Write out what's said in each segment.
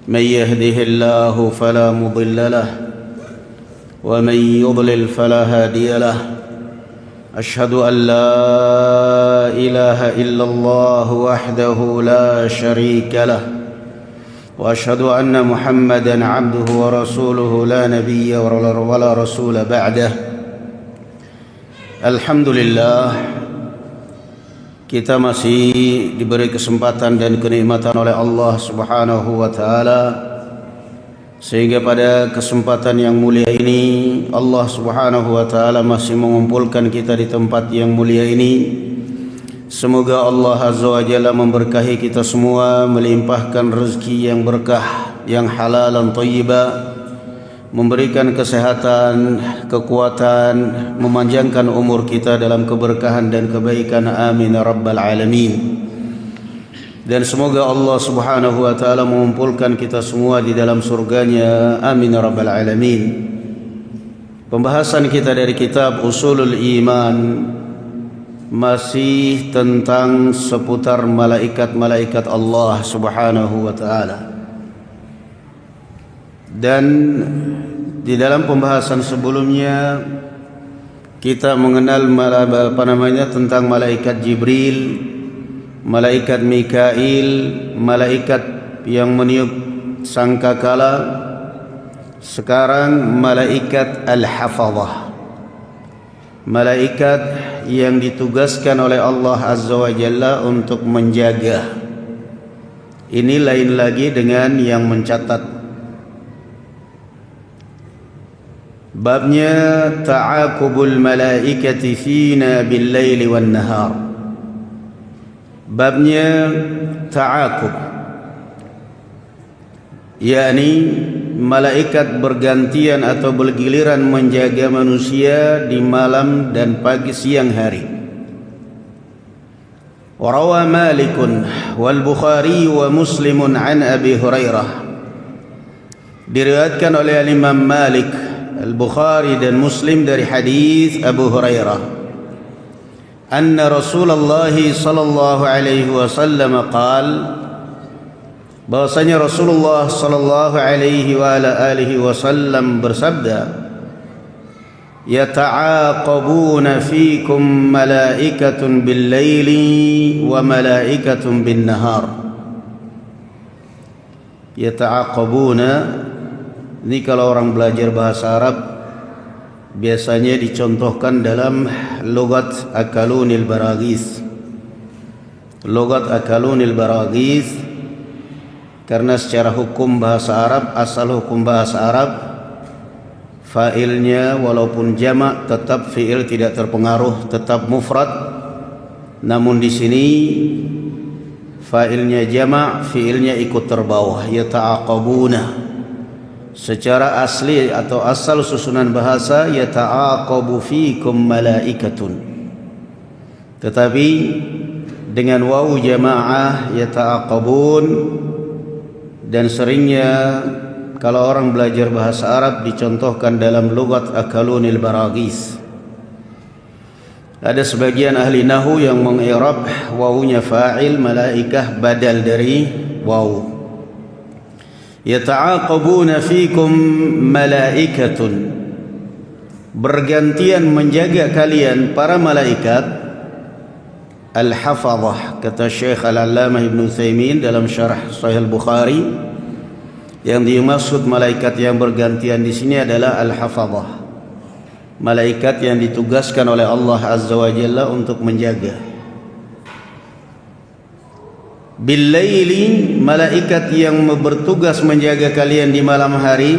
من يهده الله فلا مضل له ومن يضلل فلا هادي له أشهد أن لا إله إلا الله وحده لا شريك له وأشهد أن محمدا عبده ورسوله لا نبي ولا رسول بعده. Alhamdulillah, kita masih diberi kesempatan dan kenikmatan oleh Allah Subhanahu wa taala, sehingga pada kesempatan yang mulia ini Allah Subhanahu wa taala masih mengumpulkan kita di tempat yang mulia ini. Semoga Allah Azza wa Jalla memberkahi kita semua, melimpahkan rezeki yang berkah, yang halal dan thayyibah, memberikan kesehatan, kekuatan, memanjangkan umur kita dalam keberkahan dan kebaikan. Amin ya rabbal alamin. Dan semoga Allah Subhanahu wa taala mengumpulkan kita semua di dalam surganya. Amin ya rabbal alamin. Pembahasan kita dari kitab Ushulul Iman masih tentang seputar malaikat-malaikat Allah Subhanahu wa taala. Dan di dalam pembahasan sebelumnya kita mengenal tentang malaikat Jibril, malaikat Mikail, malaikat yang meniup sangkakala. Sekarang malaikat Al-Hafadhah, malaikat yang ditugaskan oleh Allah Azza wa Jalla untuk menjaga. Ini lain lagi dengan yang mencatat. Babnya ta'aqubul malaikati fina bil laili wan nahar. Babnya ta'aqub, yakni malaikat bergantian atau bergiliran menjaga manusia di malam dan pagi siang hari. Warawa Malikun wal Bukhari wa Muslimun an Abi Hurairah. Diriwayatkan oleh Imam Malik, Al-Bukhari dan Muslim dari hadis Abu Hurairah, anna Rasulullah sallallahu alaihi wasallam qala, bahwasanya Rasulullah sallallahu alaihi wa ala alihi wasallam bersabda, yata'aqabuna fikum malaikatun bil laili wa malaikatun bin nahar. Yata'aqabuna ini kalau orang belajar bahasa Arab biasanya dicontohkan dalam logat akalunil baraghis. Logat akalunil baraghis, karena secara hukum bahasa Arab, asal hukum bahasa Arab, fa'ilnya walaupun jamak tetap fi'il tidak terpengaruh, tetap mufrad. Namun di sini fa'ilnya jamak, fi'ilnya ikut terbawah. Yata'aqabuna secara asli atau asal susunan bahasa yata'aqabu fikum malaikatun, tetapi dengan wawu jamaah yata'aqabun. Dan seringnya kalau orang belajar bahasa Arab dicontohkan dalam lugat akalunil baraghis. Ada sebagian ahli nahwu yang mengi'rab wawunya fa'il, malaikah badal dari wawu. Yata'aqabuna fikum malaikatun, bergantian menjaga kalian para malaikat. Al-Hafadhah, kata Syekh Al-Allamah Ibn Utsaimin dalam syarah Sahih Al-Bukhari, yang dimaksud malaikat yang bergantian di sini adalah Al-Hafadhah, malaikat yang ditugaskan oleh Allah Azza wa Jalla untuk menjaga. Bil-laili, malaikat yang bertugas menjaga kalian di malam hari.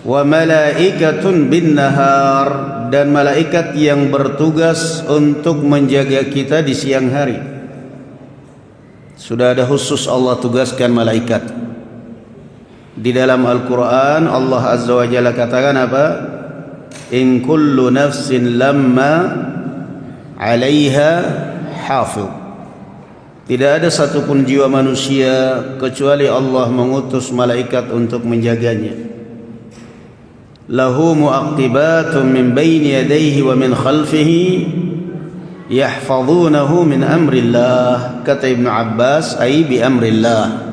Wa malaikatun bin nahar, dan malaikat yang bertugas untuk menjaga kita di siang hari. Sudah ada khusus Allah tugaskan malaikat. Di dalam Al-Quran Allah Azza wa Jalla katakan apa? In kullu nafsin lamma 'alaiha hafidh. Tidak ada satupun jiwa manusia kecuali Allah mengutus malaikat untuk menjaganya. Lahu mu'aqibatun min baini yadayhi wa min khalfihi yahfazunahu min amrillah. Kata Ibnu Abbas, ai bi amrillah.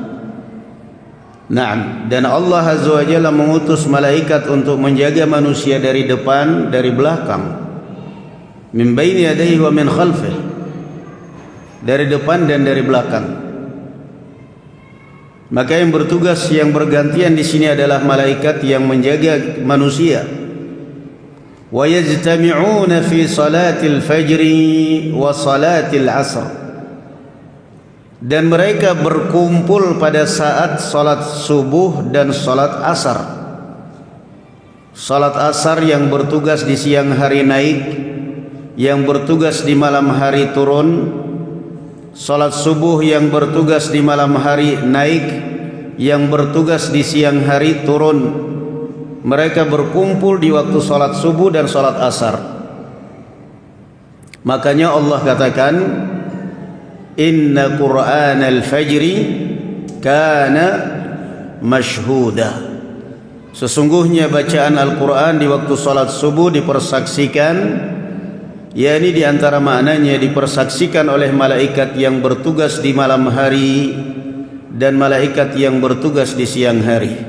Naam, dan Allah Azza wa Jalla mengutus malaikat untuk menjaga manusia dari depan, dari belakang. Min baini yadayhi wa min khalfih. Dari depan dan dari belakang. Maka yang bertugas, yang bergantian di sini adalah malaikat yang menjaga manusia. Wa yajtami'una fi salatil fajri wa salatil asr. Dan mereka berkumpul pada saat salat subuh dan salat asar. Salat asar yang bertugas di siang hari naik, yang bertugas di malam hari turun. Salat subuh yang bertugas di malam hari naik, yang bertugas di siang hari turun. Mereka berkumpul di waktu salat subuh dan salat asar. Makanya Allah katakan, Inna Qur'anal Fajri kana mashhuda. Sesungguhnya bacaan Al-Quran di waktu salat subuh dipersaksikan, yakni di antara maknanya dipersaksikan oleh malaikat yang bertugas di malam hari dan malaikat yang bertugas di siang hari.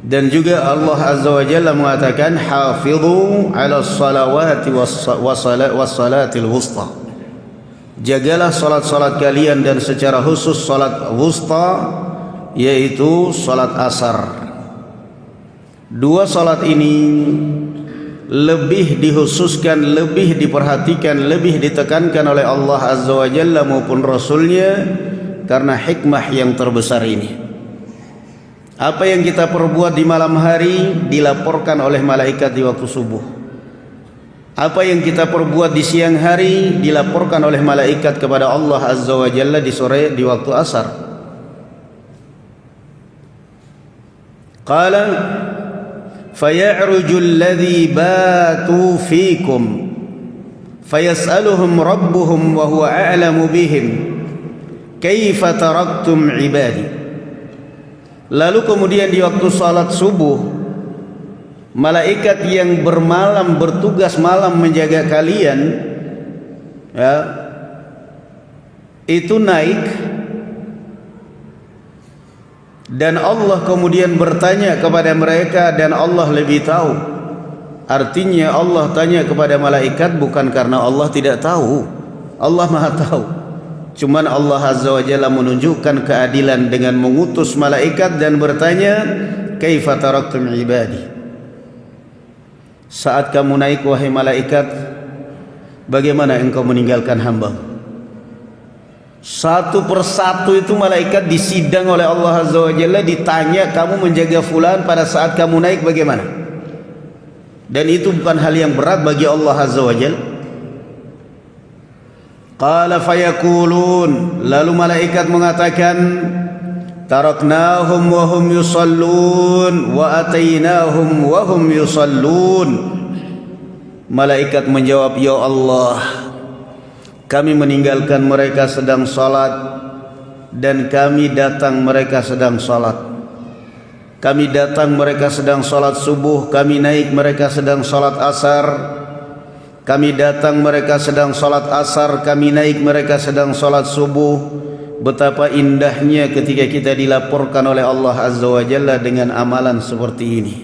Dan juga Allah Azza wa Jalla mengatakan, hafidhu ala salawati wassalatil wusta. Jagalah salat-salat kalian, dan secara khusus salat wusta, yaitu salat asar. Dua salat ini lebih dikhususkan, lebih diperhatikan, lebih ditekankan oleh Allah Azza wa Jalla maupun Rasulnya karena hikmah yang terbesar ini. Apa yang kita perbuat di malam hari dilaporkan oleh malaikat di waktu subuh. Apa yang kita perbuat di siang hari dilaporkan oleh malaikat kepada Allah Azza wa Jalla di sore, di waktu asar. Qala faya'ruju alladhi batu fikum fayas'aluhum rabbuhum wa huwa a'lamu bihim kaifa taraktum ibadi. Lalu kemudian di waktu salat subuh, malaikat yang bermalam, bertugas malam menjaga kalian, ya, itu naik, dan Allah kemudian bertanya kepada mereka, dan Allah lebih tahu. Artinya Allah tanya kepada malaikat bukan karena Allah tidak tahu, Allah Maha tahu. Cuman Allah Azza wa Jalla menunjukkan keadilan dengan mengutus malaikat dan bertanya, kaifa taraktum ibadi. Saat kamu naik wahai malaikat, bagaimana engkau meninggalkan hamba? Satu persatu itu malaikat disidang oleh Allah Azza wa Jalla, ditanya, kamu menjaga fulan pada saat kamu naik bagaimana? Dan itu bukan hal yang berat bagi Allah Azza wa Jalla. Qala fayaqulun, lalu malaikat mengatakan, taraknahum wa hum yusallun wa atainahum wa hum yusallun. Malaikat menjawab, ya Allah, kami meninggalkan mereka sedang salat, dan kami datang mereka sedang salat. Kami datang mereka sedang salat subuh, kami naik mereka sedang salat asar. Kami datang mereka sedang salat asar, kami naik mereka sedang salat subuh. Betapa indahnya ketika kita dilaporkan oleh Allah Azza wa Jalla dengan amalan seperti ini.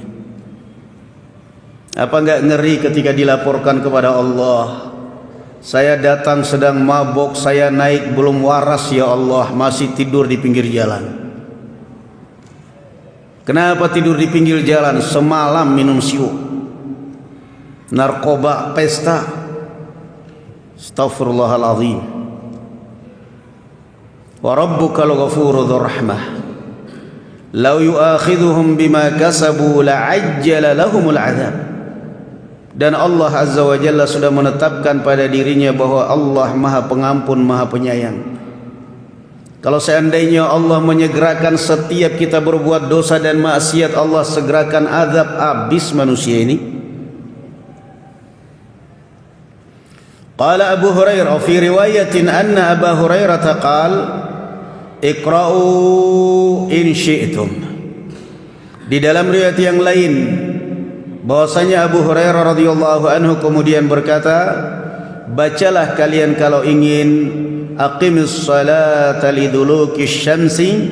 Apa enggak ngeri ketika dilaporkan kepada Allah, saya datang sedang mabuk, saya naik belum waras ya Allah, masih tidur di pinggir jalan. Kenapa tidur di pinggir jalan? Semalam minum siuk, narkoba, pesta. Astaghfirullahaladzim. Wa rabbuka al-ghafuru dzur rahmah. Law yu'akhidhuhum bima kasabu la'ajjala lahumul 'adzab. Dan Allah Azza wa Jalla sudah menetapkan pada dirinya bahwa Allah Maha Pengampun, Maha Penyayang. Kalau seandainya Allah menyegerakan setiap kita berbuat dosa dan maksiat, Allah segerakan azab habis manusia ini. Qala Abu Hurairah fi riwayatin anna Abu Hurairah qala iqra'u in syi'tum. Di dalam riwayat yang lain bahwasanya Abu Hurairah radhiyallahu anhu kemudian berkata, bacalah kalian kalau ingin aqimis salata liduluki syamsi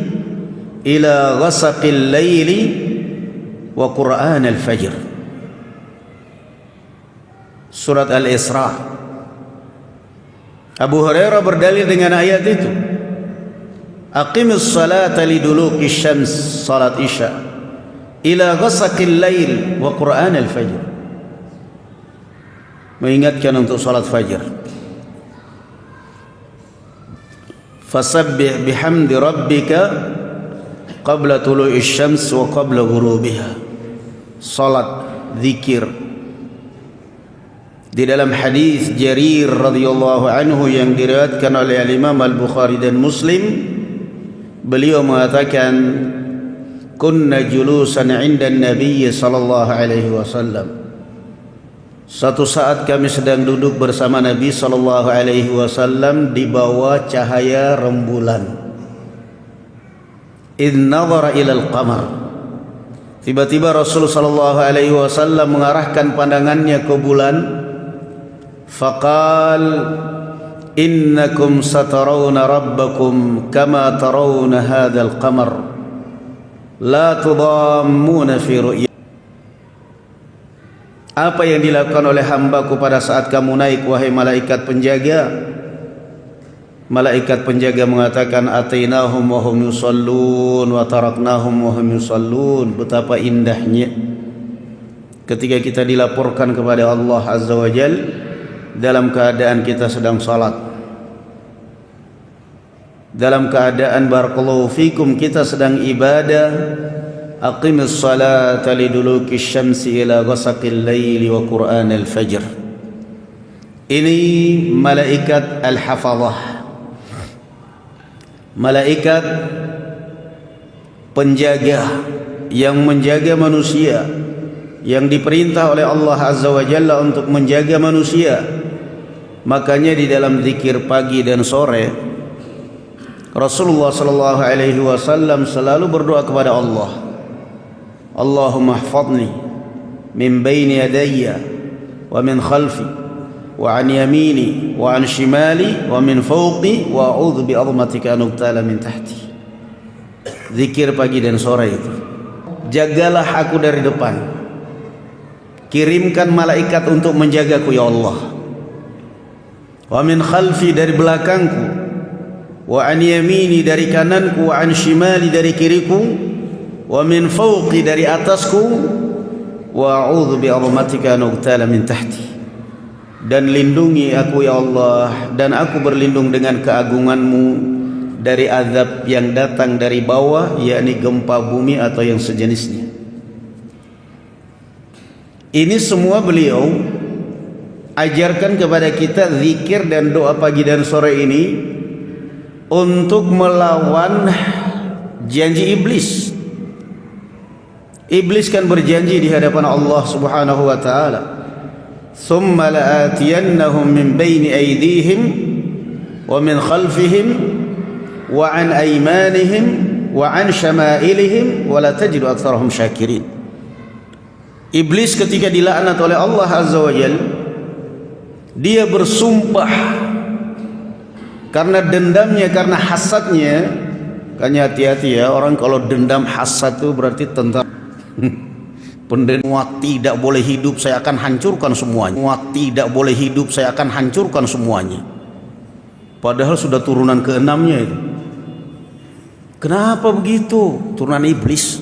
ila ghasaqil laili wa qur'an al-fajr. Surat Al-Isra. Abu Hurairah berdalil dengan ayat itu. Aqimis salata liduluki syams, salat isya, ila ghasaqil lail wa qur'an al-fajr. Mengingatkan untuk salat fajar. Fasabbih bihamdi rabbika qabla tulu'i syams wa qabla ghurubiha. Salat, zikir. Di dalam hadis Jarir radhiyallahu anhu yang diriwayatkan oleh Imam Al-Bukhari dan Muslim, beliau mengatakan, kunna julusan 'inda an-nabiy sallallahu alaihi wasallam. Satu saat kami sedang duduk bersama Nabi sallallahu alaihi wasallam di bawah cahaya rembulan. Idh nadhara ila al-qamar. Tiba-tiba Rasul sallallahu alaihi wasallam mengarahkan pandangannya ke bulan. Faqal, innakum satarawna rabbakum kama tarawna hadzal qamar. La tudammuna fi ru'yah. Apa yang dilakukan oleh hambaku pada saat kamu naik, wahai malaikat penjaga? Malaikat penjaga mengatakan, atainahum wa hum yusallun wa taraknahum wa hum yusallun. Betapa indahnya ketika kita dilaporkan kepada Allah Azza wa Jal dalam keadaan kita sedang salat, dalam keadaan barakallahu fikum kita sedang ibadah. Aqimis salata liduluki syamsi ila ghasaqil laili wa qur'an al-fajr. Ini malaikat al-hafazah, malaikat penjaga yang menjaga manusia, yang diperintah oleh Allah Azza wa Jalla untuk menjaga manusia. Makanya di dalam zikir pagi dan sore, Rasulullah sallallahu alaihi wasallam selalu berdoa kepada Allah, Allahumma ihfazni min baini yadayya wa min khalfi wa an yamini wa an shimali wa min fawqi wa a'udzu bi 'azmatika an uqtala min tahti. Zikir pagi dan sore itu. Jagalah aku dari depan, kirimkan malaikat untuk menjagaku ya Allah. Wa min khalfi, dari belakangku, wa an yamini, dari kananku, wa an shimali, dari kiriku, wa min fawqi, dari atasku, wa a'udzu bi 'azmatika an uqtala min tahti. Dan lindungi aku ya Allah, dan aku berlindung dengan keagunganmu dari azab yang datang dari bawah, yakni gempa bumi atau yang sejenisnya. Ini semua beliau ajarkan kepada kita zikir dan doa pagi dan sore ini untuk melawan janji iblis. Iblis kan berjanji di hadapan Allah Subhanahu wa taala, "Tsumma la'atiyannahum min baini aydihim wa min khalfihim wa an aymanihim wa an syama'ilihim wa la tajidu aktsarahum syakirin." Iblis ketika dilaknat oleh Allah Azza wa Jalla, dia bersumpah karena dendamnya, karena hasadnya. Makanya hati-hati ya, orang kalau dendam hasad itu berarti tentang semua tidak boleh hidup, saya akan hancurkan semuanya. Semua tidak boleh hidup, saya akan hancurkan semuanya. Padahal sudah turunan ke-6-nya itu. Kenapa begitu? Turunan iblis.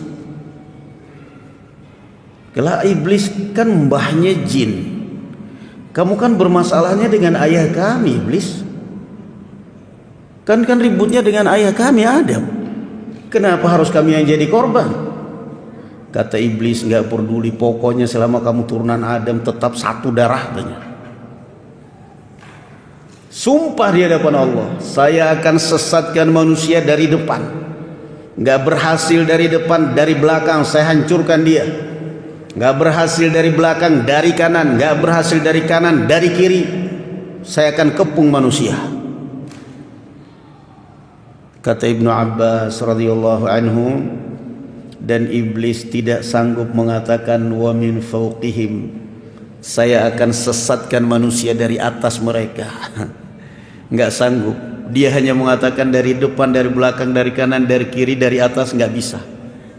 Kalau iblis kan mbahnya jin. Kamu kan bermasalahnya dengan ayah kami, iblis. Kan ributnya dengan ayah kami, Adam. Kenapa harus kami yang jadi korban? Kata iblis, nggak peduli, pokoknya selama kamu turunan Adam tetap satu darah katanya. Sumpah di hadapan Allah, saya akan sesatkan manusia dari depan. Nggak berhasil dari depan, dari belakang saya hancurkan dia. Nggak berhasil dari belakang, dari kanan. Nggak berhasil dari kanan, dari kiri. Saya akan kepung manusia. Kata Ibnu Abbas radhiyallahu anhu, dan iblis tidak sanggup mengatakan wa min fawqihim, saya akan sesatkan manusia dari atas mereka. Enggak sanggup. Dia hanya mengatakan dari depan, dari belakang, dari kanan, dari kiri, dari atas, enggak bisa.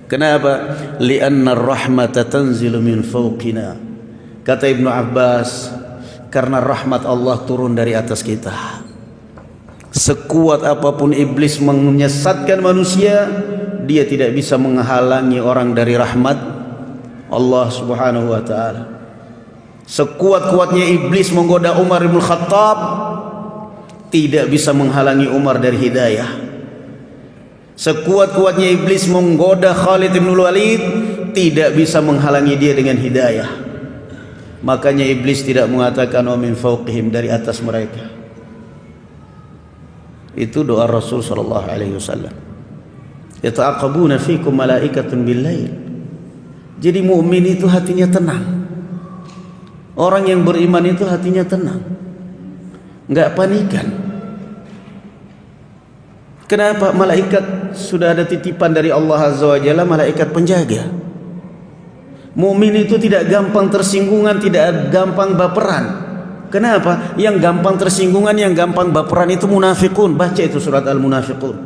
Kenapa? Li'anna ar-rahmata tanzilu min fawqina. Kata Ibnu Abbas, karena rahmat Allah turun dari atas kita. Sekuat apapun iblis menyesatkan manusia, dia tidak bisa menghalangi orang dari rahmat Allah Subhanahu wa taala. Sekuat-kuatnya iblis menggoda Umar bin Khattab, tidak bisa menghalangi Umar dari hidayah. Sekuat-kuatnya iblis menggoda Khalid bin Walid, tidak bisa menghalangi dia dengan hidayah. Makanya iblis tidak mengatakan wa min fawqihim, dari atas mereka. Itu doa Rasul sallallahu alaihi wasallam. Yata'aqabuna fikum malaikatun bil-lail. Jadi mukmin itu hatinya tenang. Orang yang beriman itu hatinya tenang, enggak panikan. Kenapa? Malaikat sudah ada titipan dari Allah Azza wa Jalla, malaikat penjaga. Mukmin itu tidak gampang tersinggungan, tidak gampang baperan. Kenapa? Yang gampang tersinggungan, yang gampang baperan itu munafikun. Baca itu surat Al-Munafiqun.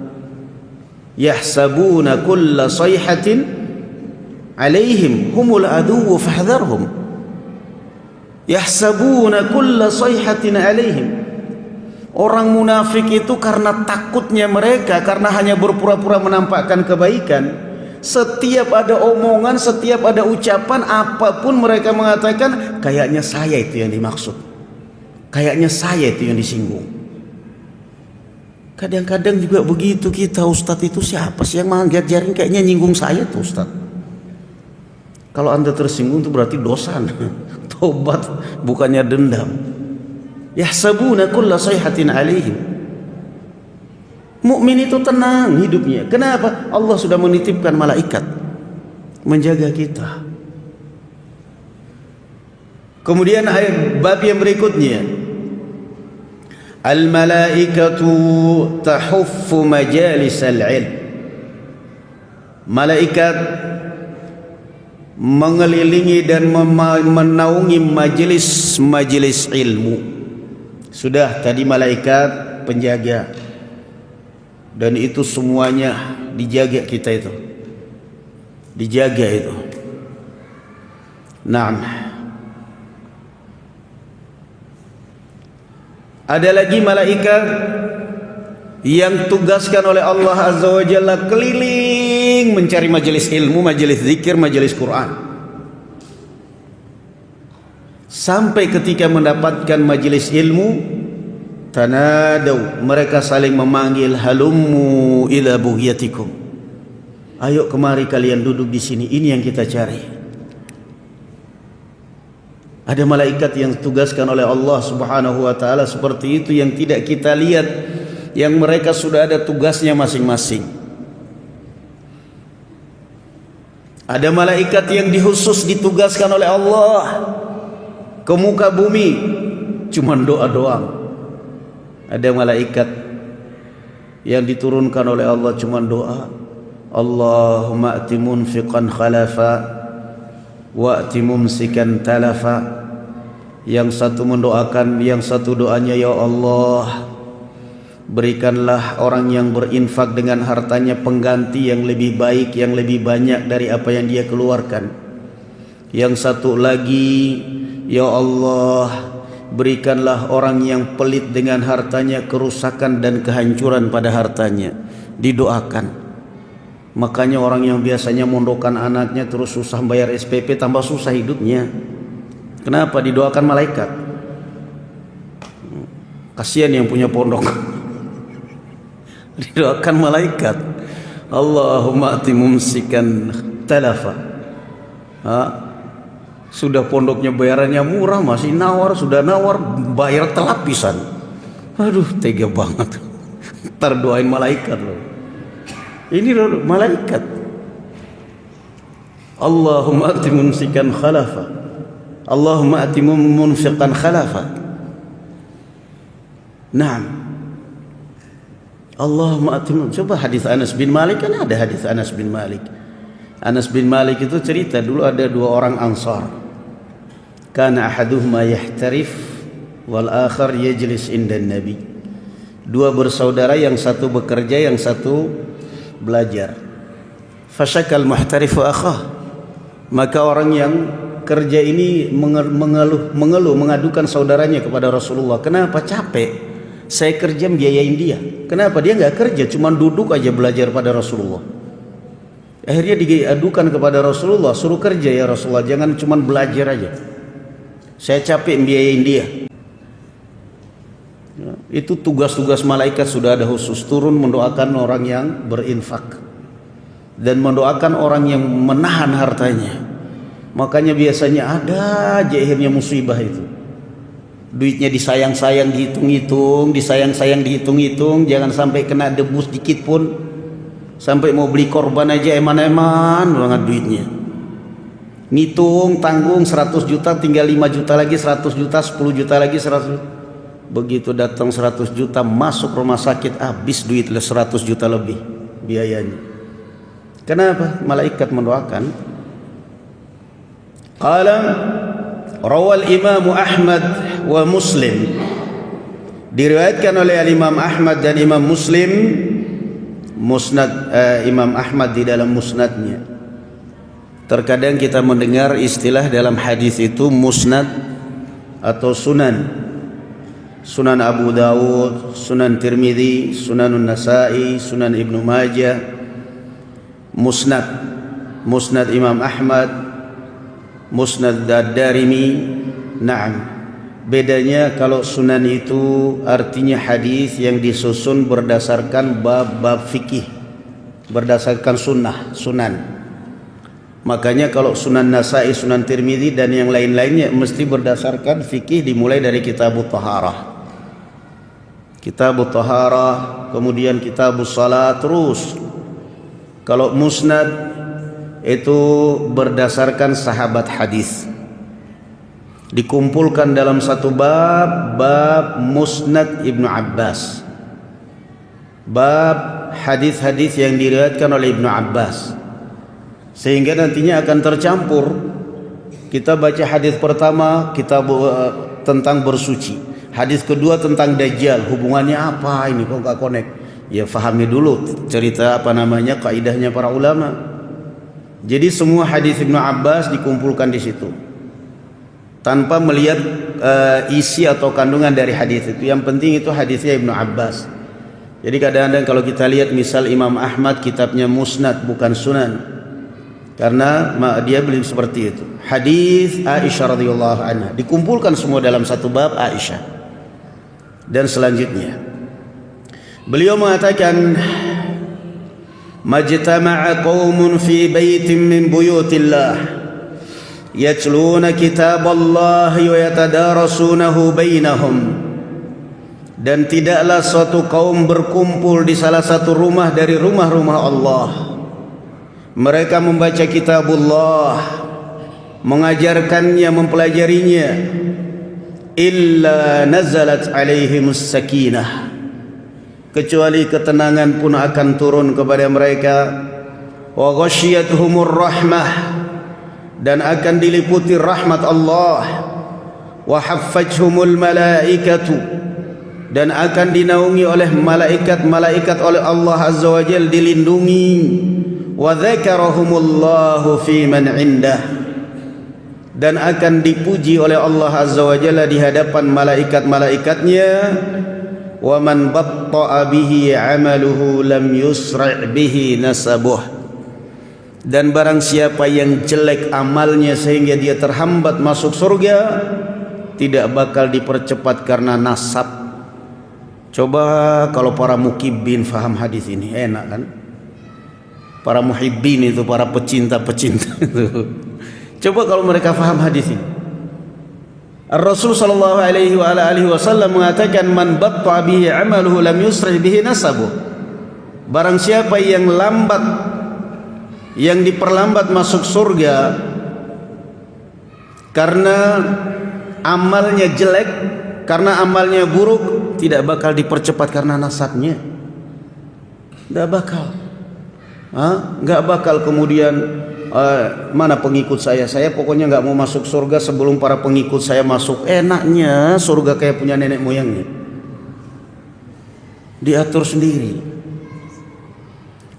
Yahsabuna kulla sayhatin alaihim humul aduwwu fahdharhum. Yahsabuna kulla sayhatin alaihim. Orang munafik itu karena takutnya mereka, karena hanya berpura-pura menampakkan kebaikan, setiap ada omongan, setiap ada ucapan, apapun mereka mengatakan, kayaknya saya itu yang dimaksud, kayaknya saya itu yang disinggung. Kadang-kadang juga begitu kita, Ustadz itu siapa sih yang manggat jaring, kayaknya nyinggung saya tuh Ustadz. Kalau anda tersinggung itu berarti dosa. Tobat, bukannya dendam. Yahsabuna kulla sayhatin alaihim. Mukmin itu tenang hidupnya. Kenapa? Allah sudah menitipkan malaikat menjaga kita. Kemudian ayat bab yang berikutnya, al-malaikatu tahuffu majalis al-ilm. Malaikat mengelilingi dan menaungi majelis-majelis ilmu. Sudah tadi malaikat penjaga, dan itu semuanya dijaga kita itu, dijaga itu. Naam. Ada lagi malaikat yang tugaskan oleh Allah Azza wa Jalla keliling mencari majelis ilmu, majelis zikir, majelis Quran. Sampai ketika mendapatkan majelis ilmu, tanadau, mereka saling memanggil, halummu ila bughiyatikum. Ayo kemari kalian duduk di sini, ini yang kita cari. Ada malaikat yang ditugaskan oleh Allah Subhanahu wa taala seperti itu, yang tidak kita lihat, yang mereka sudah ada tugasnya masing-masing. Ada malaikat yang khusus ditugaskan oleh Allah ke muka bumi, cuman doa doang. Ada malaikat yang diturunkan oleh Allah cuman doa, Allahumma ati munfiqan khalafa wa ati mumsikan talafa. Yang satu mendoakan, yang satu doanya, ya Allah, berikanlah orang yang berinfak dengan hartanya pengganti yang lebih baik, yang lebih banyak dari apa yang dia keluarkan. Yang satu lagi, ya Allah, berikanlah orang yang pelit dengan hartanya kerusakan dan kehancuran pada hartanya. Didoakan. Makanya orang yang biasanya mondokan anaknya terus susah bayar SPP, tambah susah hidupnya. Kenapa? Didoakan malaikat. Kasihan yang punya pondok. Didoakan malaikat. Allahumma ati mumsikan talafa. Sudah pondoknya bayarannya murah, masih nawar, sudah nawar bayar telapisan. Aduh, tega banget. Ntar doain malaikat loh. Ini loh, malaikat. Allahumma ati mumsikan khalafa, Allahumma ati munfiqan khalafa. Naam. Allahumma ati. Coba hadis Anas bin Malik, kan ada hadis Anas bin Malik. Anas bin Malik itu cerita dulu ada dua orang Ansar. Kana ahaduhuma yahtarif wal akhar yajlis inda Nabi. Dua bersaudara, yang satu bekerja, yang satu belajar. Fasyakal muhtarifu akhah, maka orang yang kerja ini mengeluh, mengadukan saudaranya kepada Rasulullah. Kenapa? Capek, saya kerja biayain dia. Kenapa? Dia nggak kerja, cuma duduk aja belajar pada Rasulullah. Akhirnya diadukan kepada Rasulullah, suruh kerja ya Rasulullah, jangan cuma belajar aja, saya capek biayain dia. Itu tugas-tugas malaikat sudah ada khusus, turun mendoakan orang yang berinfak dan mendoakan orang yang menahan hartanya. Makanya biasanya ada aja akhirnya musibah itu. Duitnya disayang-sayang dihitung-hitung, disayang-sayang dihitung-hitung, jangan sampai kena debu sedikit pun. Sampai mau beli korban aja eman-eman banget duitnya. Ngitung, tanggung 100 juta, tinggal 5 juta lagi, 100 juta, 10 juta lagi, 100 juta. Begitu datang 100 juta, masuk rumah sakit, habis duit 100 juta lebih biayanya. Kenapa? Malaikat mendoakan. Qala rawal Imam Ahmad wa Muslim, diriwayatkan oleh Imam Ahmad dan Imam Muslim, musnad Imam Ahmad di dalam musnadnya. Terkadang kita mendengar istilah dalam hadis itu musnad atau sunan. Sunan Abu Dawud, Sunan Tirmidzi, Sunanun Nasa'i, Sunan Ibnu Majah, musnad, musnad Imam Ahmad, musnad Ad-Darimi. Naam, bedanya kalau sunan itu artinya hadis yang disusun berdasarkan bab-bab fikih, berdasarkan sunan. Makanya kalau Sunan Nasa'i, Sunan Tirmidzi dan yang lain-lainnya mesti berdasarkan fikih, dimulai dari Kitabut Taharah, Kitabut Taharah, kemudian Kitabus Salat, terus. Kalau musnad itu berdasarkan sahabat hadis, dikumpulkan dalam satu bab, bab musnad Ibnu Abbas, bab hadis-hadis yang diriwayatkan oleh Ibnu Abbas, sehingga nantinya akan tercampur. Kita baca hadis pertama kita tentang bersuci, hadis kedua tentang Dajjal, hubungannya apa ini kok nggak connect? Ya fahami dulu cerita kaidahnya para ulama. Jadi semua hadis Ibnu Abbas dikumpulkan di situ, tanpa melihat isi atau kandungan dari hadis itu. Yang penting itu hadisnya Ibnu Abbas. Jadi kadang-kadang kalau kita lihat misal Imam Ahmad kitabnya musnad bukan sunan, karena dia beli seperti itu. Hadis Aisyah radhiyallahu anha dikumpulkan semua dalam satu bab Aisyah. Dan selanjutnya beliau mengatakan, majtama'a qaumun fi baitin min buyutillah yatluna kitaballahi wa yatadarasunahu bainahum. Dan tidaklah suatu kaum berkumpul di salah satu rumah dari rumah-rumah Allah, mereka membaca kitabullah, mengajarkannya, mempelajarinya, illa nazalat alaihimus sakinah, kecuali ketenangan pun akan turun kepada mereka, wa ghasyiyatuhumur rahmah, dan akan diliputi rahmat Allah, wa haffajhumul malaikatu, dan akan dinaungi oleh malaikat-malaikat oleh Allah azza wa jalla, dilindungi, wa dzakarahumullahu fi man indah, dan akan dipuji oleh Allah azza wa jalla di hadapan malaikat-malaikatnya. Wa man batta'a bihi 'amaluhu lam yusra' bihi nasabuh, dan barang siapa yang jelek amalnya sehingga dia terhambat masuk surga, tidak bakal dipercepat karena nasab. Coba kalau para mukibin faham hadis ini, enak kan? Para muhibbin itu, para pecinta-pecinta itu, coba kalau mereka faham hadis ini. Rasul sallallahu alaihi wasallam mengatakan, man batta bihi 'amaluhu lam yusri bihi nasabuh. Barang siapa yang lambat, yang diperlambat masuk surga karena amalnya jelek, karena amalnya buruk, tidak bakal dipercepat karena nasabnya. Tidak bakal. Enggak bakal kemudian mana pengikut saya pokoknya nggak mau masuk surga sebelum para pengikut saya masuk. Enaknya surga kayak punya nenek moyangnya. diatur sendiri.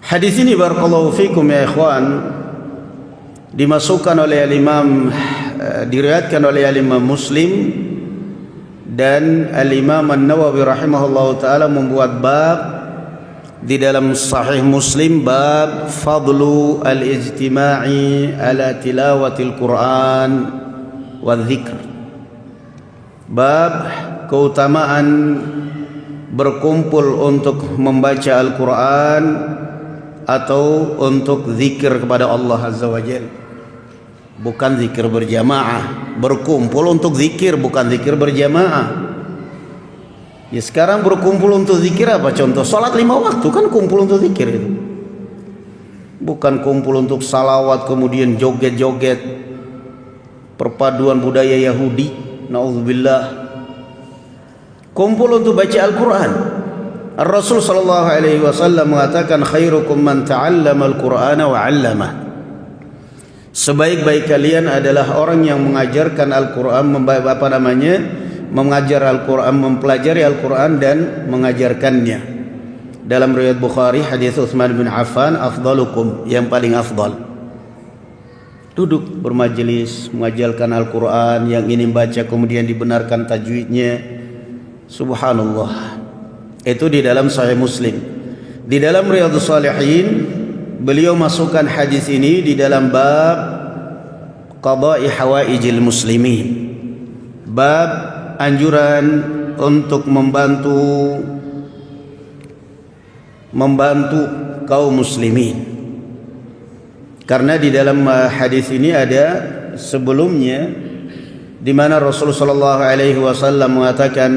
Hadis ini barakallahu fikum ya ikhwan, dimasukkan oleh Imam, diriwayatkan oleh Imam Muslim, dan Al-Imam An-Nawawi rahimahullahu taala membuat bab di dalam Sahih Muslim, bab fadlu al-ijtima'i ala tilawatil Quran wa dzikr, bab keutamaan berkumpul untuk membaca Al-Quran atau untuk zikir kepada Allah Azza wa Jalla. Bukan zikir berjamaah, berkumpul untuk zikir, bukan zikir berjamaah. Ya sekarang berkumpul untuk zikir apa? Contoh salat 5 waktu kan kumpul untuk zikir itu. Bukan kumpul untuk salawat kemudian joget-joget, perpaduan budaya Yahudi, naudzubillah. Kumpul untuk baca Al-Quran. Rasul sallallahu alaihi wasallam mengatakan khairukum man ta'allama al-Qur'ana wa 'allama. Sebaik-baik kalian adalah orang yang mengajarkan Al-Qur'an, mengajar Al-Qur'an, mempelajari Al-Qur'an dan mengajarkannya. Dalam riwayat Bukhari hadis Utsman bin Affan, afdalukum, yang paling afdal. Duduk bermajelis mengajarkan Al-Qur'an, yang ini baca kemudian dibenarkan tajwidnya. Subhanallah. Itu di dalam Sahih Muslim. Di dalam Riyadhus Shalihin beliau masukkan hadis ini di dalam bab qada'i hawaijil muslimin, bab anjuran untuk membantu kaum muslimin. Karena di dalam hadis ini ada sebelumnya di mana Rasulullah sallallahu alaihi wasallam mengatakan,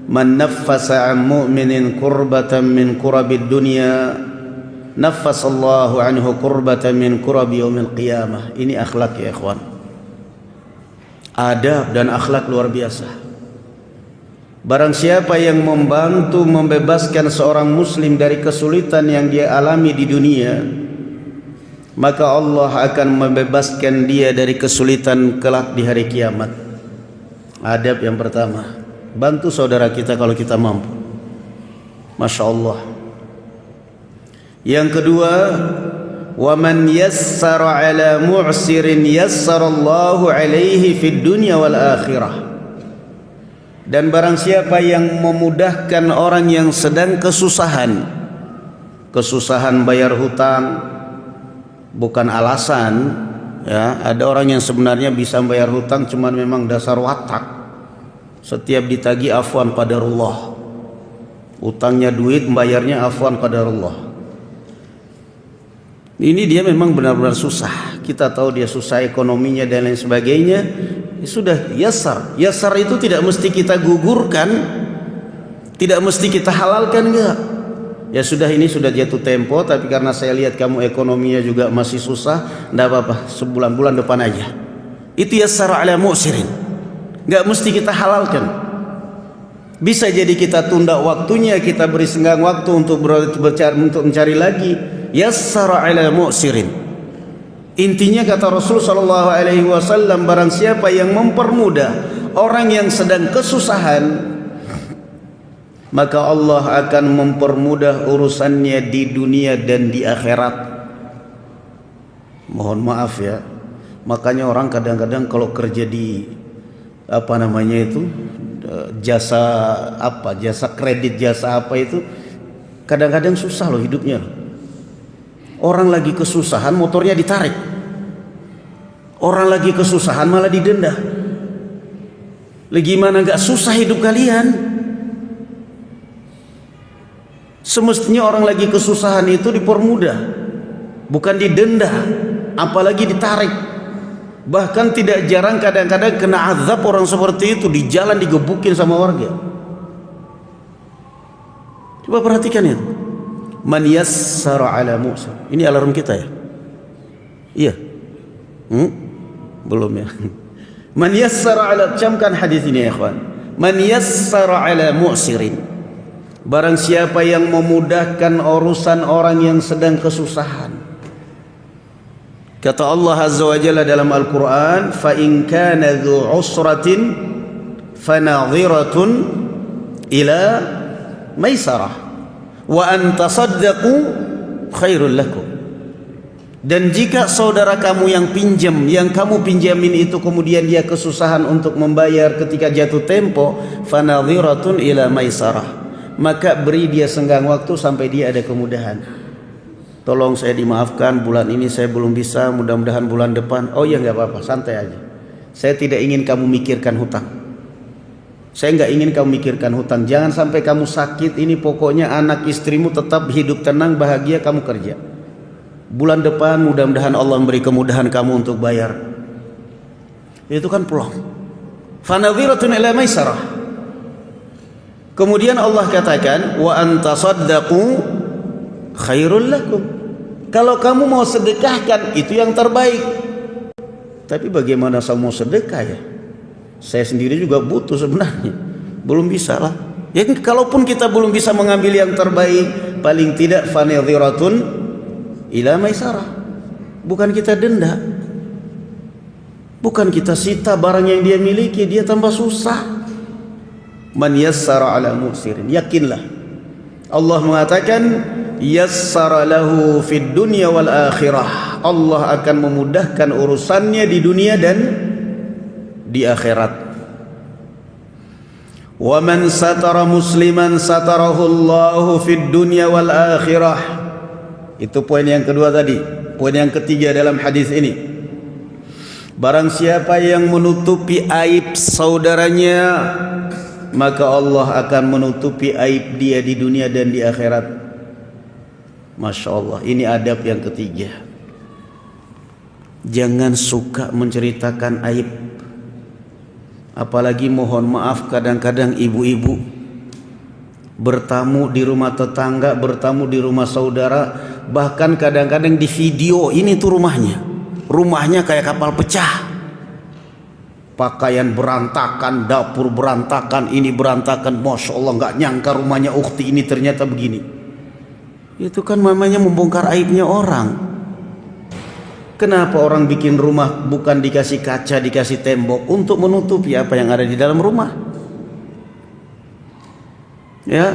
man naffasa 'an mu'minin kurbatan min kurabid dunya naffasallahu anhu kurbatan min kurabi yaumil qiyamah. Ini akhlak ya ikhwan, adab dan akhlak luar biasa. Barang siapa yang membantu membebaskan seorang muslim dari kesulitan yang dia alami di dunia, maka Allah akan membebaskan dia dari kesulitan kelak di hari kiamat. Adab yang pertama, bantu saudara kita kalau kita mampu. Masya Allah. Yang kedua, wa man yassara ala mu'sirin yassarallahu alaihi fid dunya wal akhirah. Dan barang siapa yang memudahkan orang yang sedang kesusahan bayar hutang, bukan alasan ya. Ada orang yang sebenarnya bisa bayar hutang cuman memang dasar watak. Setiap ditagih afwan qadarullah, utangnya duit, bayarnya afwan qadarullah. Ini dia memang benar-benar susah. Kita tahu dia susah ekonominya dan lain sebagainya. Ya sudah, yasar. Yasar itu tidak mesti kita gugurkan, tidak mesti kita halalkan, enggak. Ya sudah, ini sudah jatuh tempo, tapi karena saya lihat kamu ekonominya juga masih susah, enggak apa-apa, sebulan-bulan depan aja. Itu yasar ala mu'sirin. Enggak mesti kita halalkan. Bisa jadi kita tunda waktunya, kita beri senggang waktu untuk mencari lagi. Yassara ala mu'sirin. Intinya kata Rasul sallallahu alaihi wasallam, barang siapa yang mempermudah orang yang sedang kesusahan, maka Allah akan mempermudah urusannya di dunia dan di akhirat. Mohon maaf ya, makanya orang kadang-kadang kalau kerja di jasa kredit, jasa apa itu, kadang-kadang susah loh hidupnya. Orang lagi kesusahan motornya ditarik, orang lagi kesusahan malah didenda. Gimana gak susah hidup kalian? Semestinya orang lagi kesusahan itu dipermudah, bukan didenda, apalagi ditarik. Bahkan tidak jarang kadang-kadang kena azab orang seperti itu, di jalan digebukin sama warga. Coba perhatikan itu. Man yassara ala mu'sir. Ini alarm kita ya? Iya. Belum ya. Man yassara ala, camkan hadis ini ya ikhwan. Man yassara ala mu'sirin. Barang siapa yang memudahkan urusan orang yang sedang kesusahan. Kata Allah Azza wa Jalla dalam Al-Quran, fa in kana dzu usratin fanadhiratun ila maisarah wa an tasaddaqu khairul lakum. Dan jika saudara kamu yang pinjam, yang kamu pinjamin itu kemudian dia kesusahan untuk membayar ketika jatuh tempo, fanadhiratun ila maisarah, maka beri dia senggang waktu sampai dia ada kemudahan. Tolong saya dimaafkan, bulan ini saya belum bisa, mudah-mudahan bulan depan. Oh ya, nggak apa-apa, santai aja. Saya tidak ingin kamu mikirkan hutang. Saya nggak ingin kamu mikirkan hutang. Jangan sampai kamu sakit. Ini pokoknya anak istrimu tetap hidup tenang, bahagia, kamu kerja. Bulan depan mudah-mudahan Allah memberi kemudahan kamu untuk bayar. Itu kan peluang. Fanadhiratun ila maisarah. Kemudian Allah katakan wa antasaddaqu khairul lakum. Kalau kamu mau sedekahkan itu yang terbaik. Tapi bagaimana saya mau sedekah ya? Saya sendiri juga butuh sebenarnya. Belum bisa lah. Ya kalaupun kita belum bisa mengambil yang terbaik, paling tidak fanadhiratun ila maisarah. Bukan kita denda, bukan kita sita barang yang dia miliki, dia tambah susah. Man yassara ala mu'sirin, yakinlah Allah mengatakan yassara lahu fid dunya wal akhirah. Allah akan memudahkan urusannya di dunia dan di akhirat. Wa man satara musliman satarahu Allahu fid dunya wal akhirah. Itu poin yang kedua tadi. Poin yang ketiga dalam hadis ini, barang siapa yang menutupi aib saudaranya, maka Allah akan menutupi aib dia di dunia dan di akhirat. Masya Allah, ini adab yang ketiga. Jangan suka menceritakan aib. Apalagi mohon maaf, kadang-kadang ibu-ibu bertamu di rumah tetangga, bertamu di rumah saudara, bahkan kadang-kadang di video, ini tuh rumahnya kayak kapal pecah, pakaian berantakan, dapur berantakan, ini berantakan. Masya Allah, nggak nyangka rumahnya ukhti ini ternyata begini. Itu kan namanya membongkar aibnya orang. Kenapa orang bikin rumah bukan dikasih kaca, dikasih tembok untuk menutupi apa yang ada di dalam rumah? Ya,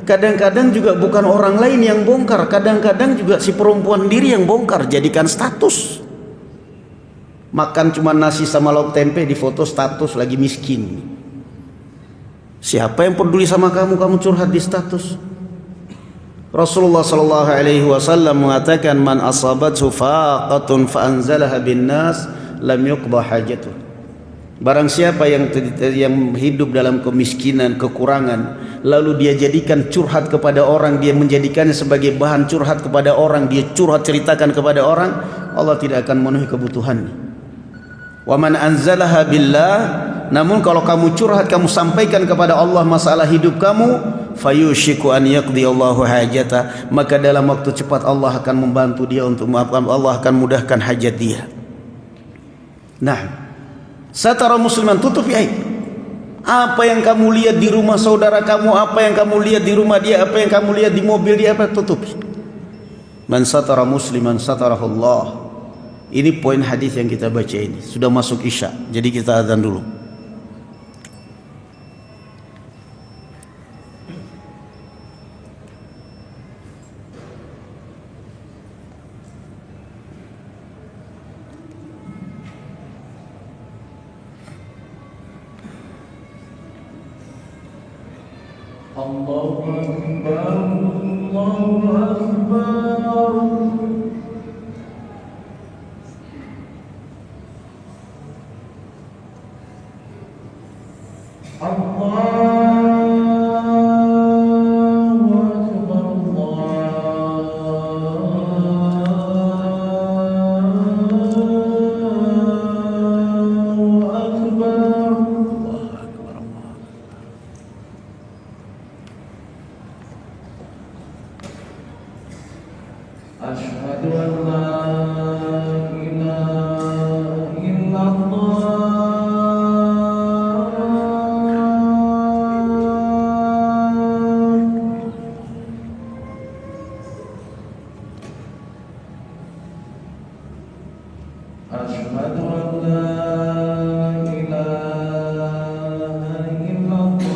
kadang-kadang juga bukan orang lain yang bongkar, kadang-kadang juga si perempuan diri yang bongkar, jadikan status. Makan cuma nasi sama lauk tempe, di foto status lagi miskin. Siapa yang peduli sama kamu? Kamu curhat di status. Rasulullah sallallahu alaihi wasallam mengatakan, man asabathu faqatun fa anzalaha bin nas lam yuqda hajatuh. Barang siapa yang hidup dalam kemiskinan, kekurangan, lalu dia jadikan curhat kepada orang, dia menjadikannya sebagai bahan curhat kepada orang, dia curhat ceritakan kepada orang, Allah tidak akan memenuhi kebutuhannya. Wa man anzalaha billah, namun kalau kamu curhat, kamu sampaikan kepada Allah masalah hidup kamu, fayushiku an yaqdiyallahu hajata, maka dalam waktu cepat Allah akan membantu dia untuk memaafkan, Allah akan mudahkan hajat dia. Nah, satara musliman, tutupi aib. Apa yang kamu lihat di rumah saudara kamu, apa yang kamu lihat di rumah dia, apa yang kamu lihat di mobil dia, apa tutupi. Man satara musliman satarahullah. Ini poin hadis yang kita baca ini. Sudah masuk Isya, jadi kita azan dulu. Allahu Akbar, Allahu Akbar. Asyhadu an la ilaha illallah. Asyhadu an la ilaha illallah.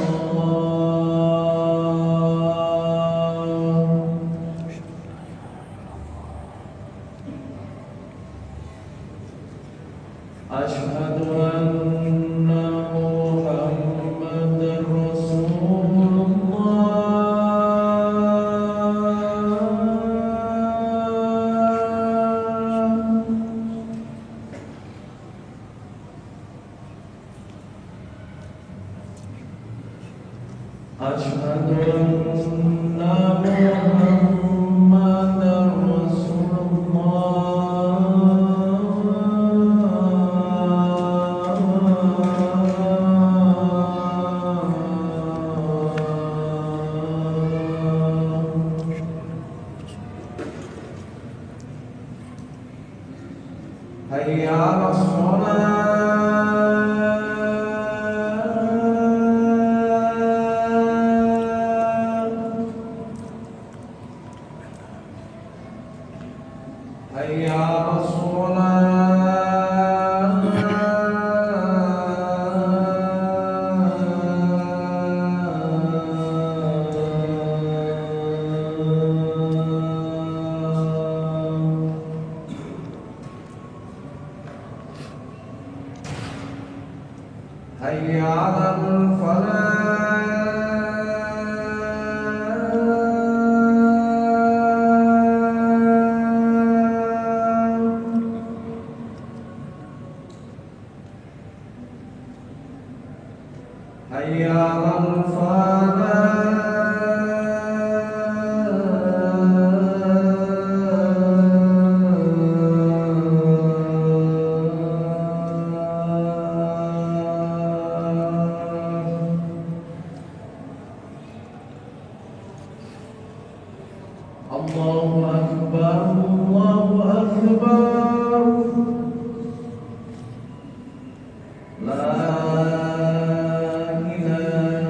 أشهد أن محمدا رسول الله أشهد أن محمدا رسول الله حي على الصلاة حي على الصلاة حي على الفلاح حي على الفلاح الله أكبر الله أكبر لا إله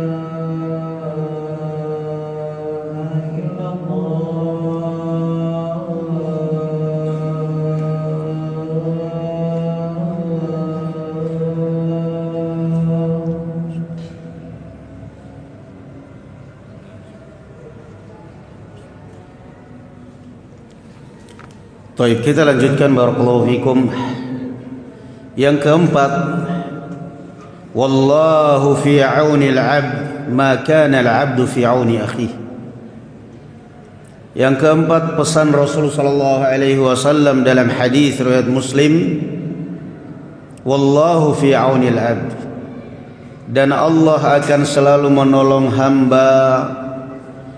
إلا الله Baik, kita lanjutkan barakallahu fikum. Yang keempat, wallahu fi auni al-'abd ma kana al-'abdu fi auni akhihi. Yang keempat, pesan Rasul sallallahu alaihi wasallam dalam hadis riwayat Muslim, wallahu fi auni al-'abd, dan Allah akan selalu menolong hamba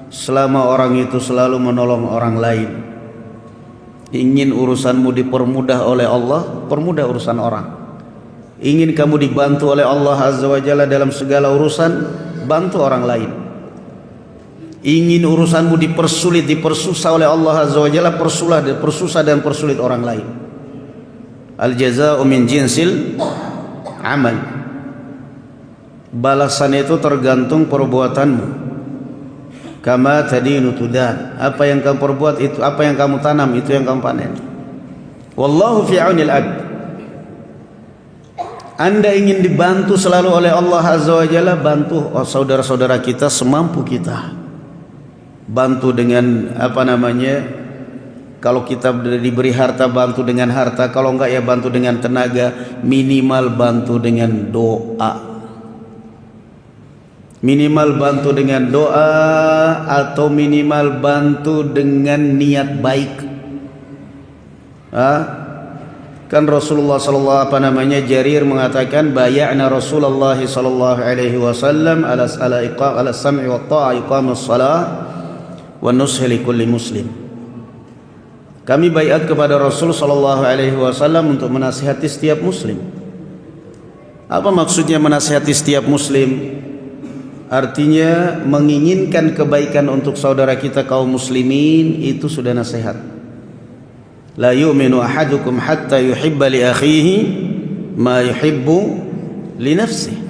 selama orang itu selalu menolong orang lain. Ingin urusanmu dipermudah oleh Allah, permudah urusan orang. Ingin kamu dibantu oleh Allah Azza wa Jalla dalam segala urusan, bantu orang lain. Ingin urusanmu dipersulit, dipersusah oleh Allah Azza wa Jalla, persusah dan persulit orang lain. Al jazaa'u min jinsil amal. Balasan itu tergantung perbuatanmu. Kama tadinu tudan. Apa yang kamu perbuat itu, apa yang kamu tanam itu yang kamu panen. Wallahu fi aunil abd. Anda ingin dibantu selalu oleh Allah Azza wa Jalla, bantu saudara-saudara kita semampu kita. Bantu dengan kalau kita diberi harta, bantu dengan harta. Kalau enggak ya bantu dengan tenaga. Minimal bantu dengan doa. Minimal bantu dengan doa, atau minimal bantu dengan niat baik. Kan Rasulullah Jarir mengatakan, bay'ana Rasulullah sallallahu alaihi wasallam ala sam'i wa ta'a iqamus shalah wa nushi li kulli muslim. Kami baiat kepada Rasul sallallahu alaihi wasallam untuk menasihati setiap muslim. Apa maksudnya menasihati setiap muslim? Artinya menginginkan kebaikan untuk saudara kita kaum muslimin, itu sudah nasihat. La yu'minu ahadukum hatta yuhibba li akhihi ma yuhibbu li nafsihi.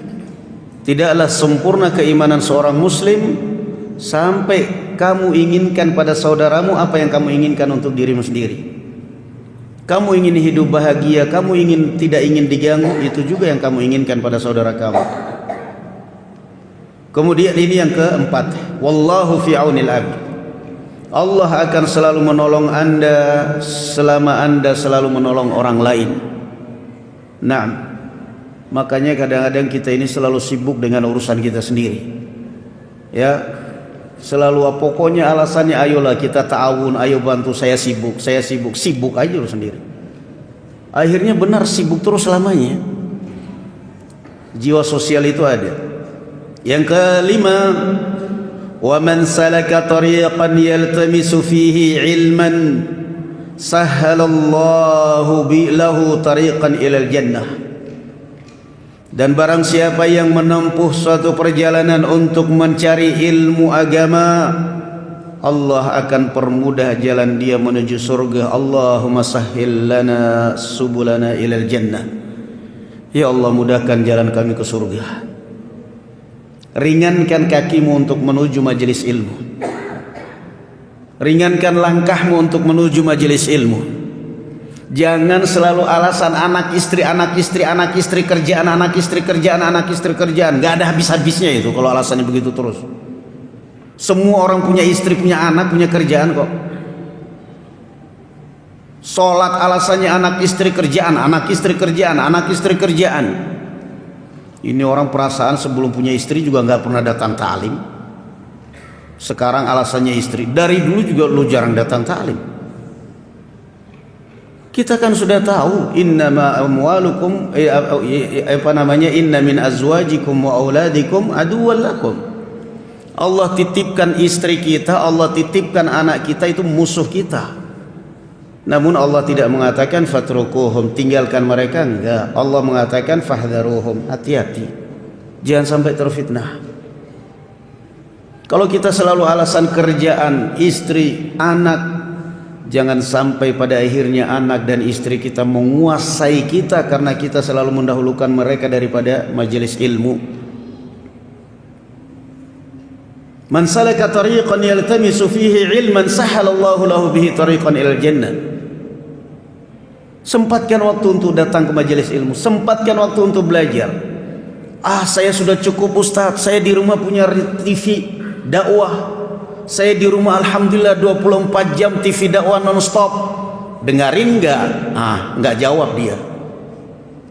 Tidaklah sempurna keimanan seorang muslim sampai kamu inginkan pada saudaramu apa yang kamu inginkan untuk dirimu sendiri. Kamu ingin hidup bahagia, kamu tidak ingin diganggu, itu juga yang kamu inginkan pada saudara kamu. Kemudian ini yang keempat, wallahu fi aunil abd. Allah akan selalu menolong Anda selama Anda selalu menolong orang lain. Nah, makanya kadang-kadang kita ini selalu sibuk dengan urusan kita sendiri. Ya, selalu pokoknya alasannya ayolah kita ta'awun, ayo bantu, saya sibuk, sibuk aja lu sendiri. Akhirnya benar sibuk terus selamanya. Jiwa sosial itu ada. Yang kelima, wa man salaka tariqan yaltamisu fihi ilman sahhalallahu lahu tariqan ilal jannah. Dan barang siapa yang menempuh suatu perjalanan untuk mencari ilmu agama, Allah akan permudah jalan dia menuju surga. Allahumma sahhil lana subulana ilal jannah. Ya Allah, mudahkan jalan kami ke surga. Ringankan kakimu untuk menuju majelis ilmu. Ringankan langkahmu untuk menuju majelis ilmu. Jangan selalu alasan anak istri, kerjaan, Gak ada habis-habisnya itu kalau alasannya begitu terus. Semua orang punya istri, punya anak, punya kerjaan kok. Sholat alasannya anak istri kerjaan. Ini orang perasaan sebelum punya istri juga nggak pernah datang ta'lim. Sekarang alasannya istri. Dari dulu juga lu jarang datang ta'lim. Kita kan sudah tahu innama amwalukum inna min azwajikum wa auladikum aduwwan lakum. Allah titipkan istri kita, Allah titipkan anak kita itu musuh kita. Namun Allah tidak mengatakan fatrukuhum, tinggalkan mereka, enggak. Allah mengatakan fahdharuhum, hati-hati, jangan sampai terfitnah. Kalau kita selalu alasan kerjaan, istri, anak, jangan sampai pada akhirnya anak dan istri kita menguasai kita karena kita selalu mendahulukan mereka daripada majelis ilmu. Man salaka tariqan yaltamisu fihi ilman sahhalallahu lahu bihi tariqan ilal jannah. Sempatkan waktu untuk datang ke majelis ilmu, sempatkan waktu untuk belajar. Saya sudah cukup Ustaz, saya di rumah punya TV dakwah. Saya di rumah alhamdulillah 24 jam TV dakwah non-stop. Dengarin enggak? Enggak jawab dia.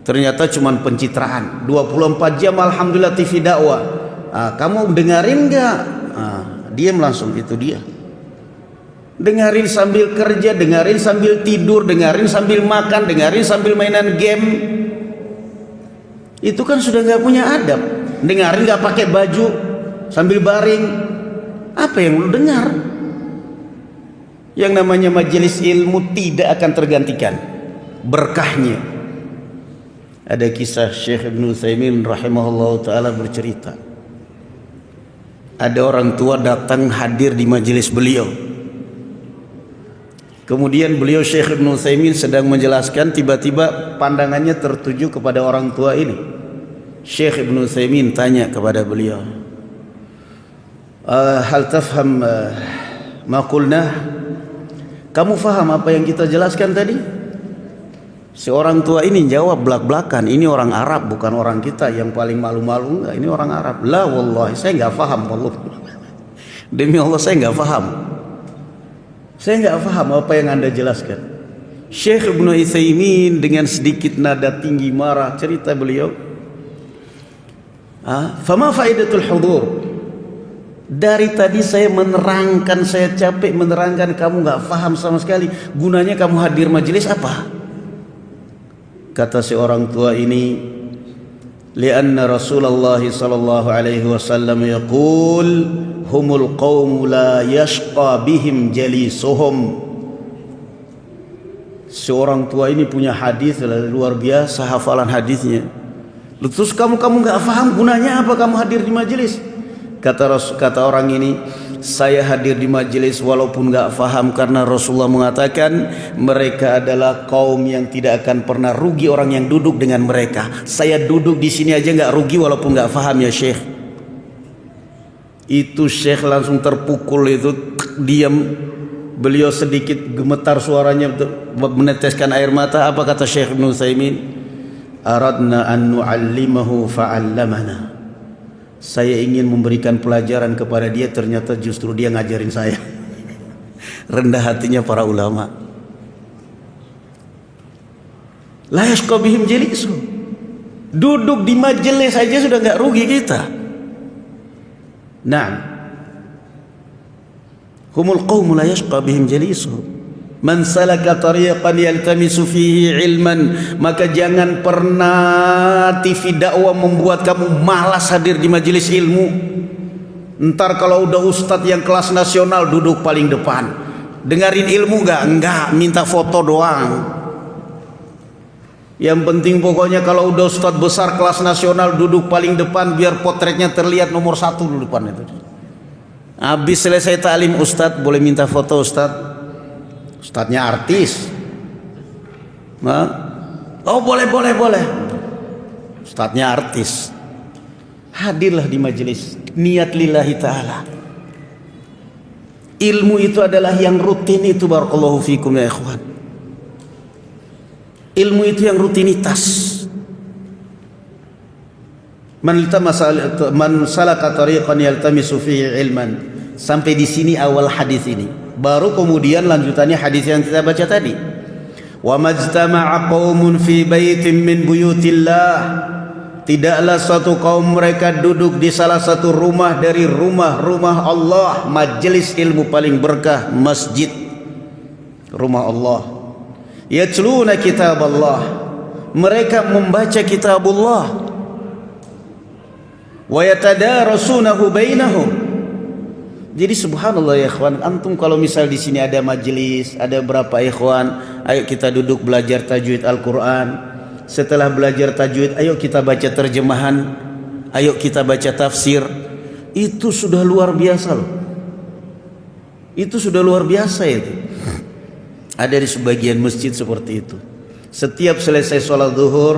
Ternyata cuman pencitraan. 24 jam alhamdulillah TV dakwah. Kamu dengarin enggak? Diam langsung, itu dia. Dengarin sambil kerja, dengarin sambil tidur, dengarin sambil makan, dengarin sambil mainan game. Itu kan sudah nggak punya adab. Dengarin nggak pakai baju sambil baring. Apa yang lu dengar? Yang namanya majelis ilmu tidak akan tergantikan berkahnya. Ada kisah Syekh Ibnu Utsaimin rahimahullah ta'ala bercerita. Ada orang tua datang hadir di majelis beliau. Kemudian beliau Syekh Ibnu Utsaimin sedang menjelaskan, tiba-tiba pandangannya tertuju kepada orang tua ini. Syekh Ibnu Utsaimin tanya kepada beliau, hal tafham ma qulna? Kamu faham apa yang kita jelaskan tadi? Si orang tua ini jawab belak-belakan, ini orang Arab bukan orang kita yang paling malu-malu, enggak, ini orang Arab. La wallahi, saya enggak faham, wallah. Demi Allah saya enggak faham. Saya enggak faham apa yang Anda jelaskan. Syekh Ibnu Utsaimin dengan sedikit nada tinggi marah cerita beliau, fama faidatul hudur? Dari tadi saya menerangkan, saya capek menerangkan, kamu enggak faham sama sekali. Gunanya kamu hadir majelis apa? Kata si orang tua ini, lianna Rasulullah sallallahu alaihi wasallam yaqul humul qawmu la yashqa bihim jalisuhum. Seorang tua ini punya hadis luar biasa hafalan hadisnya. Terus kamu enggak paham gunanya apa kamu hadir di majelis? Kata orang ini, saya hadir di majelis walaupun enggak paham karena Rasulullah mengatakan mereka adalah kaum yang tidak akan pernah rugi orang yang duduk dengan mereka. Saya duduk di sini aja enggak rugi walaupun enggak paham ya Syekh. Itu Syekh langsung terpukul, itu diam. Beliau sedikit gemetar suaranya, meneteskan air mata. Apa kata Syekh Ibnu Utsaimin? Aradna an nu'allimahu fa'allamana. Saya ingin memberikan pelajaran kepada dia, ternyata justru dia ngajarin saya. Rendah hatinya para ulama. La yashqa bihim jalisu. Duduk di majelis saja sudah enggak rugi kita. Naam. Humul qaumu la yashqa bihim jalisu. Man salaka tariqan yaltamisu fihi ilman, maka jangan pernah TV dakwah membuat kamu malas hadir di majelis ilmu. Ntar kalau udah ustadz yang kelas nasional duduk paling depan, dengerin ilmu enggak, minta foto doang. Yang penting pokoknya kalau udah ustadz besar kelas nasional duduk paling depan biar potretnya terlihat nomor 1 di depan itu. Habis selesai ta'lim ustadz boleh minta foto ustadz. Ustadznya artis. Nah, oh boleh. Ustadznya artis. Hadirlah di majelis, niat lillahi ta'ala. Ilmu itu adalah yang rutin itu, barakallahu fikum ya ikhwan. Ilmu itu yang rutinitas. Man salaka tariqan yaltamisu fihi ilman. Sampai di sini awal hadis ini. Baru kemudian lanjutannya hadis yang kita baca tadi. Wa majtama'a qaumun fi baitin min buyutillah. Tidaklah suatu kaum mereka duduk di salah satu rumah dari rumah-rumah Allah, majelis ilmu paling berkah, masjid, rumah Allah. Yatluna kitab Allah. Mereka membaca kitab Allah. Wa yatadarasunahu bainahum. Jadi subhanallah ya ikhwan, antum kalau misal di sini ada majelis, ada berapa ikhwan, ayo kita duduk belajar tajwid Al-Qur'an. Setelah belajar tajwid, ayo kita baca terjemahan, ayo kita baca tafsir. Itu sudah luar biasa loh. Itu sudah luar biasa itu. Ada di sebagian masjid seperti itu. Setiap selesai sholat zuhur,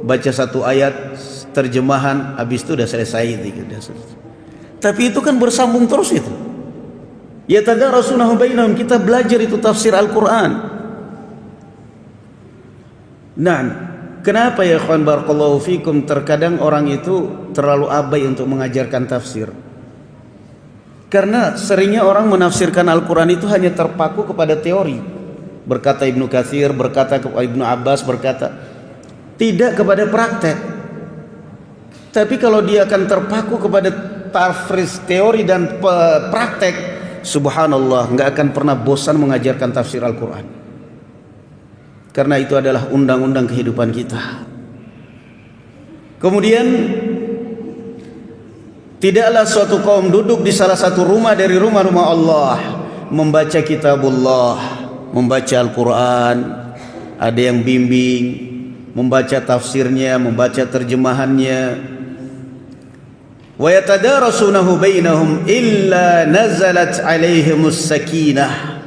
baca satu ayat terjemahan, habis itu udah selesai gitu. Tapi itu kan bersambung terus itu. Ya tadarasunahu bainahum, kita belajar itu tafsir Al-Qur'an. Nah, kenapa ya ikhwan barakallahu fikum terkadang orang itu terlalu abai untuk mengajarkan tafsir? Karena seringnya orang menafsirkan Al-Qur'an itu hanya terpaku kepada teori. Berkata Ibnu Katsir, berkata Ibnu Abbas, berkata tidak kepada praktek. Tapi kalau dia akan terpaku kepada tafsir teori dan praktek, subhanallah, enggak akan pernah bosan mengajarkan tafsir Al-Qur'an. Karena itu adalah undang-undang kehidupan kita. Kemudian tidaklah suatu kaum duduk di salah satu rumah dari rumah-rumah Allah, membaca kitabullah, membaca Al-Qur'an, ada yang bimbing, membaca tafsirnya, membaca terjemahannya. Wa yatadarasunahu bainahum illa nazalat alaihimus sakinah.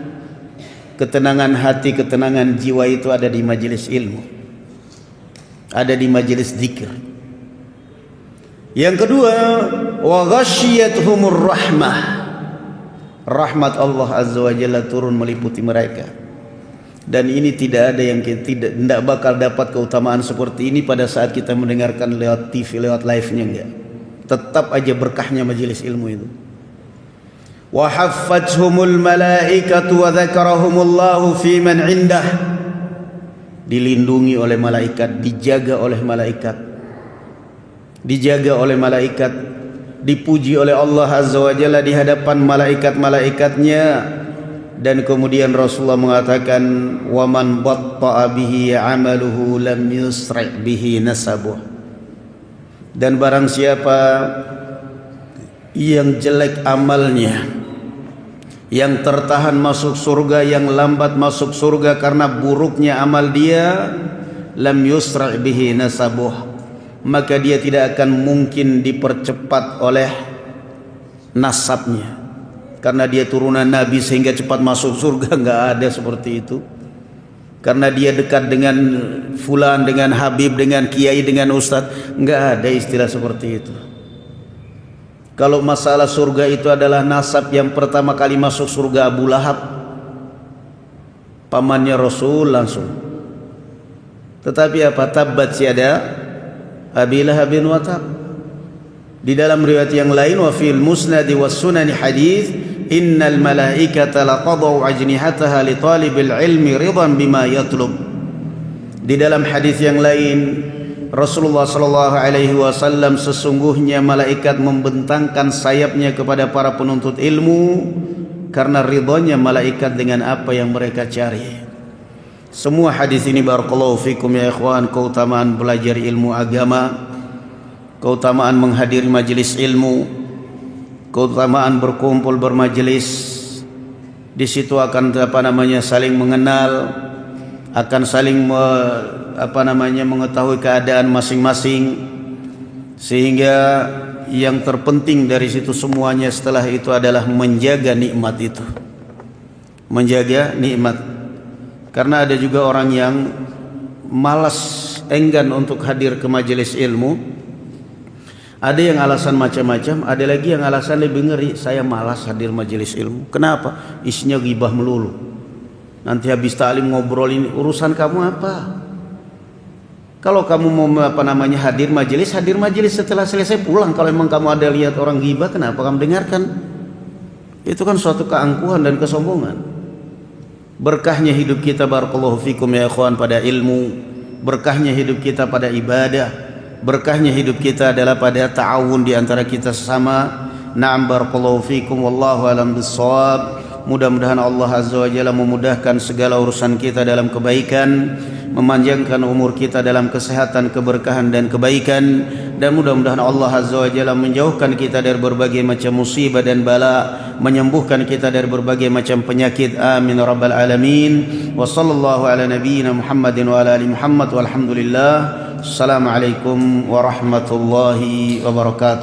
Ketenangan hati, ketenangan jiwa itu ada di majelis ilmu, ada di majelis zikir. Yang kedua, wa ghasyiyatuhumur rahmah. Rahmat Allah azza wa jalla turun meliputi mereka. Dan ini tidak ada yang tidak bakal dapat keutamaan seperti ini pada saat kita mendengarkan lewat TV, lewat live-nya enggak. Tetap aja berkahnya majelis ilmu itu. Wa haffathumul malaikatu wa dzakarahumullahu fi man indah. Dilindungi oleh malaikat, dijaga oleh malaikat. Dijaga oleh malaikat, dipuji oleh Allah azza wa jalla di hadapan malaikat-malaikatnya. Dan kemudian Rasulullah mengatakan, wa man batta'a bihi 'amaluhu lam yusri' bihi nasabuh. Dan barang siapa yang jelek amalnya, yang tertahan masuk surga, yang lambat masuk surga karena buruknya amal dia, lam yusra' bihi nasabuh, maka dia tidak akan mungkin dipercepat oleh nasabnya. Karena dia turunan Nabi sehingga cepat masuk surga, enggak ada seperti itu. Karena dia dekat dengan fulan, dengan habib, dengan kiai, dengan ustadz, enggak ada istilah seperti itu. Kalau masalah surga itu adalah nasab, yang pertama kali masuk surga Abu Lahab, pamannya Rasul langsung. Tetapi apa? Tabbat yada Abi Lahabin wa tab. Di dalam riwayat yang lain, wa fil musnad was sunan hadis, innal malaikata laqadu ajnihataha li talibil ilmi ridan bima yatlub. Di dalam hadis yang lain Rasulullah sallallahu alaihi wasallam, sesungguhnya malaikat membentangkan sayapnya kepada para penuntut ilmu karena ridhonya malaikat dengan apa yang mereka cari. Semua hadis ini barakallahu fikum ya ikhwan, keutamaan belajar ilmu agama, keutamaan menghadiri majelis ilmu, keutamaan berkumpul bermajelis. Di situ akan saling mengenal, akan saling mengetahui keadaan masing-masing, sehingga yang terpenting dari situ semuanya setelah itu adalah menjaga nikmat itu, menjaga nikmat. Karena ada juga orang yang malas, enggan untuk hadir ke majelis ilmu. Ada yang alasan macam-macam, ada lagi yang alasan lebih ngeri, saya malas hadir majelis ilmu. Kenapa? Isinya ghibah melulu. Nanti habis ta'lim ngobrolin urusan kamu apa? Kalau kamu mau hadir majelis setelah selesai pulang. Kalau memang kamu ada lihat orang ghibah, kenapa kamu dengarkan? Itu kan suatu keangkuhan dan kesombongan. Berkahnya hidup kita barakallahu fikum ya ikhwan pada ilmu, berkahnya hidup kita pada ibadah, berkahnya hidup kita adalah pada ta'awun di antara kita sesama. Na'am barakallahu fikum, wallahu alam bissawab. Mudah-mudahan Allah Azza wa Jalla memudahkan segala urusan kita dalam kebaikan, memanjangkan umur kita dalam kesehatan, keberkahan dan kebaikan, dan mudah-mudahan Allah Azza wa Jalla menjauhkan kita dari berbagai macam musibah dan bala, menyembuhkan kita dari berbagai macam penyakit. Amin rabbal alamin. Wa sallallahu ala nabiyyina Muhammadin wa ala ali Muhammad walhamdulillah. Assalamualaikum warahmatullahi wabarakatuh.